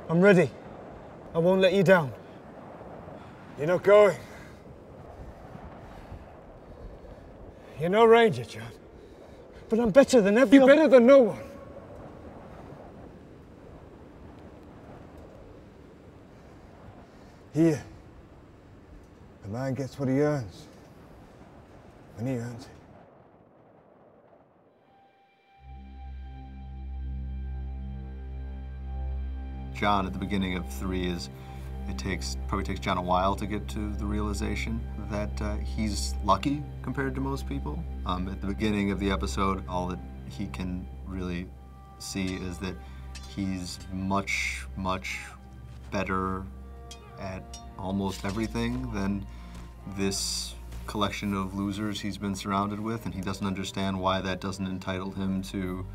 I'm ready. I won't let you down. You're not going. You're no ranger, John. But I'm better than everyone. You're better than no one. Here, a man gets what he earns, when he earns it. John at the beginning of 3 is, probably takes John a while to get to the realization that he's lucky compared to most people. At the beginning of the episode, all that he can really see is that he's much, much better at almost everything than this collection of losers he's been surrounded with, and he doesn't understand why that doesn't entitle him to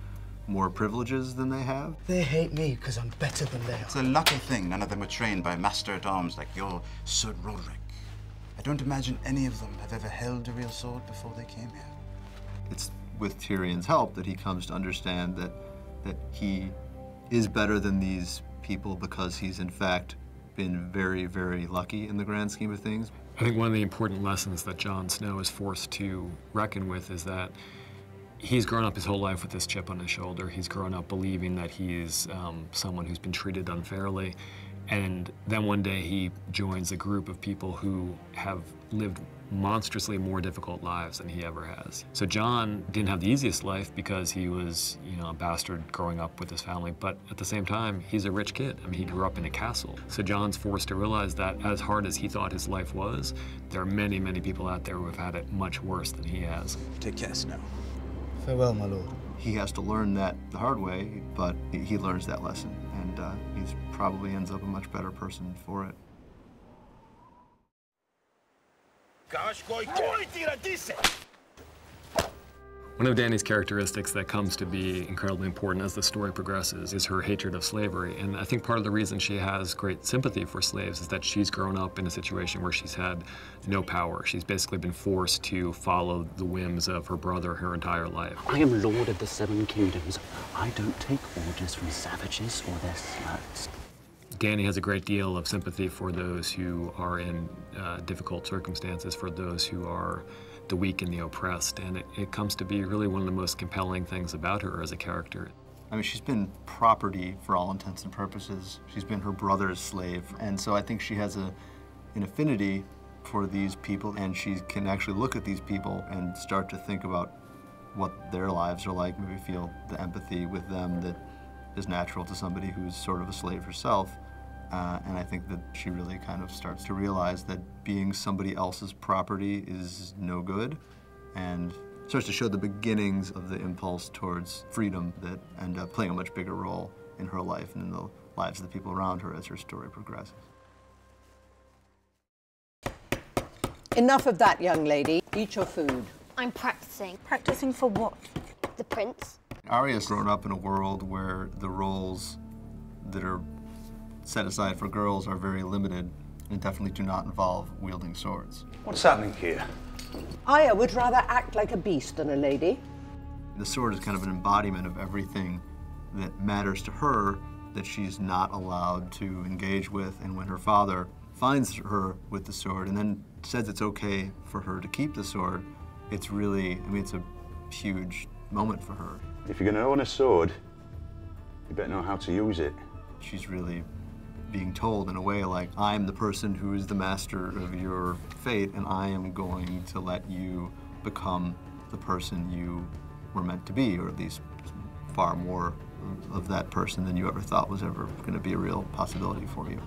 more privileges than they have. They hate me because I'm better than they are. It's a lucky thing none of them were trained by master-at-arms like your Sir Roderick. I don't imagine any of them have ever held a real sword before they came here. It's with Tyrion's help that he comes to understand that he is better than these people because he's in fact been very, very lucky in the grand scheme of things. I think one of the important lessons that Jon Snow is forced to reckon with is that he's grown up his whole life with this chip on his shoulder. He's grown up believing that he's someone who's been treated unfairly. And then one day he joins a group of people who have lived monstrously more difficult lives than he ever has. So Jon didn't have the easiest life because he was, a bastard growing up with his family, but at the same time, he's a rich kid. I mean, he grew up in a castle. So Jon's forced to realize that as hard as he thought his life was, there are many, many people out there who have had it much worse than he has. Take care, Snow. Farewell, my lord. He has to learn that the hard way, but he learns that lesson, and he probably ends up a much better person for it. One of Dany's characteristics that comes to be incredibly important as the story progresses is her hatred of slavery. And I think part of the reason she has great sympathy for slaves is that she's grown up in a situation where she's had no power. She's basically been forced to follow the whims of her brother her entire life. I am Lord of the Seven Kingdoms. I don't take orders from savages or their sluts. Dany has a great deal of sympathy for those who are in difficult circumstances, for those who are the weak and the oppressed, and it comes to be really one of the most compelling things about her as a character. I mean, she's been property for all intents and purposes. She's been her brother's slave, and so I think she has an affinity for these people, and she can actually look at these people and start to think about what their lives are like, maybe feel the empathy with them that is natural to somebody who's sort of a slave herself. And I think that she really kind of starts to realize that being somebody else's property is no good, and starts to show the beginnings of the impulse towards freedom that end up playing a much bigger role in her life and in the lives of the people around her as her story progresses. Enough of that, young lady. Eat your food. I'm practicing. Practicing for what? The prince. Arya's grown up in a world where the roles that are set aside for girls are very limited and definitely do not involve wielding swords. What's happening here? Arya would rather act like a beast than a lady. The sword is kind of an embodiment of everything that matters to her that she's not allowed to engage with, and when her father finds her with the sword and then says it's okay for her to keep the sword, it's really, it's a huge moment for her. If you're going to own a sword, you better know how to use it. She's really being told in a way like, I'm the person who is the master of your fate, and I am going to let you become the person you were meant to be, or at least far more of that person than you ever thought was ever going to be a real possibility for you.